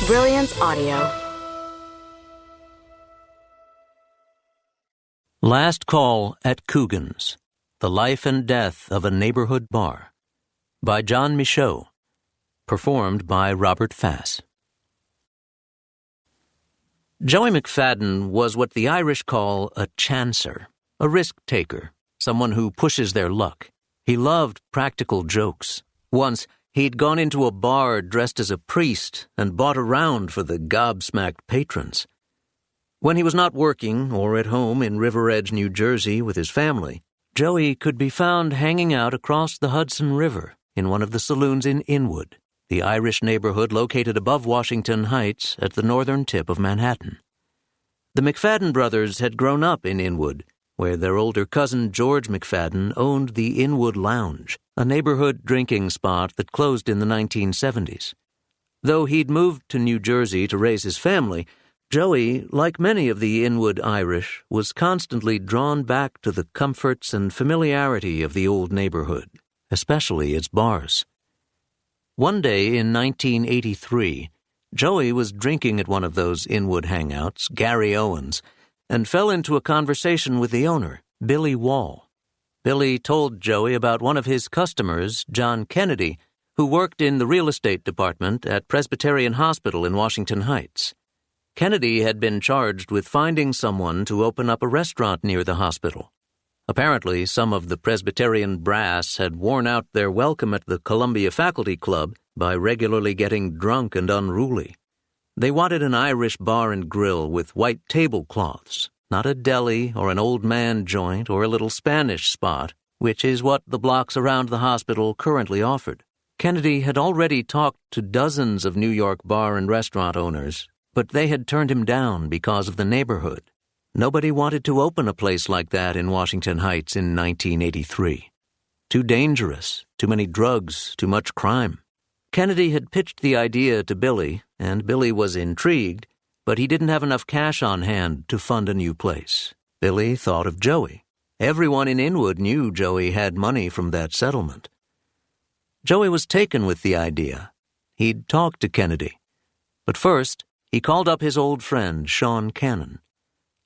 Brilliance Audio. Last Call at Coogan's: The Life and Death of a Neighborhood Bar by Jon Michaud. Performed by Robert Fass. Joey McFadden was what the Irish call a chancer, a risk-taker, someone who pushes their luck. He loved practical jokes. Once, he'd gone into a bar dressed as a priest and bought a round for the gobsmacked patrons. When he was not working or at home in River Edge, New Jersey with his family, Joey could be found hanging out across the Hudson River in one of the saloons in Inwood, the Irish neighborhood located above Washington Heights at the northern tip of Manhattan. The McFadden brothers had grown up in Inwood, where their older cousin George McFadden owned the Inwood Lounge, a neighborhood drinking spot that closed in the 1970s. Though he'd moved to New Jersey to raise his family, Joey, like many of the Inwood Irish, was constantly drawn back to the comforts and familiarity of the old neighborhood, especially its bars. One day in 1983, Joey was drinking at one of those Inwood hangouts, Gary Owens, and fell into a conversation with the owner, Billy Wall. Billy told Joey about one of his customers, John Kennedy, who worked in the real estate department at Presbyterian Hospital in Washington Heights. Kennedy had been charged with finding someone to open up a restaurant near the hospital. Apparently, some of the Presbyterian brass had worn out their welcome at the Columbia Faculty Club by regularly getting drunk and unruly. They wanted an Irish bar and grill with white tablecloths, not a deli or an old man joint or a little Spanish spot, which is what the blocks around the hospital currently offered. Kennedy had already talked to dozens of New York bar and restaurant owners, but they had turned him down because of the neighborhood. Nobody wanted to open a place like that in Washington Heights in 1983. Too dangerous, too many drugs, too much crime. Kennedy had pitched the idea to Billy, and Billy was intrigued, but he didn't have enough cash on hand to fund a new place. Billy thought of Joey. Everyone in Inwood knew Joey had money from that settlement. Joey was taken with the idea. He'd talk to Kennedy. But first, he called up his old friend, Sean Cannon.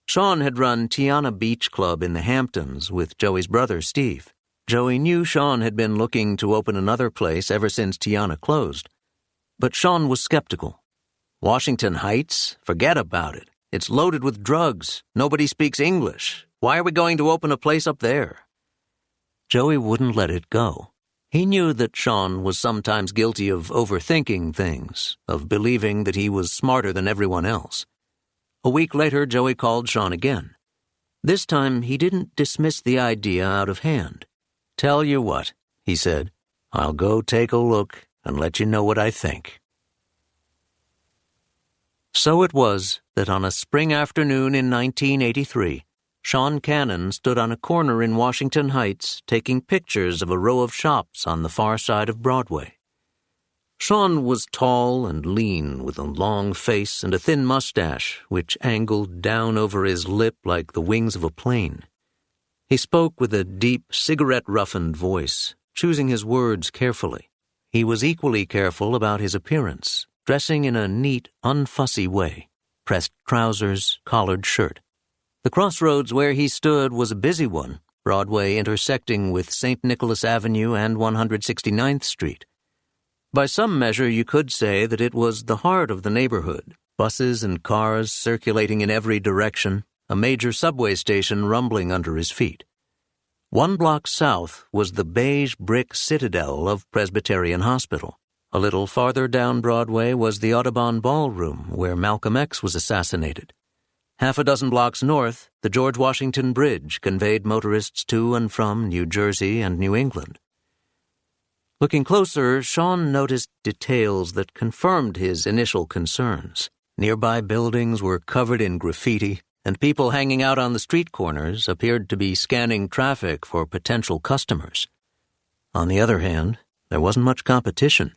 Sean had run Tiana Beach Club in the Hamptons with Joey's brother, Steve. Joey knew Sean had been looking to open another place ever since Tiana closed. But Sean was skeptical. Washington Heights? Forget about it. It's loaded with drugs. Nobody speaks English. Why are we going to open a place up there? Joey wouldn't let it go. He knew that Sean was sometimes guilty of overthinking things, of believing that he was smarter than everyone else. A week later, Joey called Sean again. This time, he didn't dismiss the idea out of hand. "Tell you what," he said, "I'll go take a look and let you know what I think." So it was that on a spring afternoon in 1983, Sean Cannon stood on a corner in Washington Heights taking pictures of a row of shops on the far side of Broadway. Sean was tall and lean, with a long face and a thin mustache which angled down over his lip like the wings of a plane. He spoke with a deep, cigarette-roughened voice, choosing his words carefully. He was equally careful about his appearance, dressing in a neat, unfussy way, pressed trousers, collared shirt. The crossroads where he stood was a busy one, Broadway intersecting with St. Nicholas Avenue and 169th Street. By some measure, you could say that it was the heart of the neighborhood, buses and cars circulating in every direction, a major subway station rumbling under his feet. 1 block south was the beige brick citadel of Presbyterian Hospital. A little farther down Broadway was the Audubon Ballroom, where Malcolm X was assassinated. Half a dozen blocks north, the George Washington Bridge conveyed motorists to and from New Jersey and New England. Looking closer, Sean noticed details that confirmed his initial concerns. Nearby buildings were covered in graffiti, and people hanging out on the street corners appeared to be scanning traffic for potential customers. On the other hand, there wasn't much competition.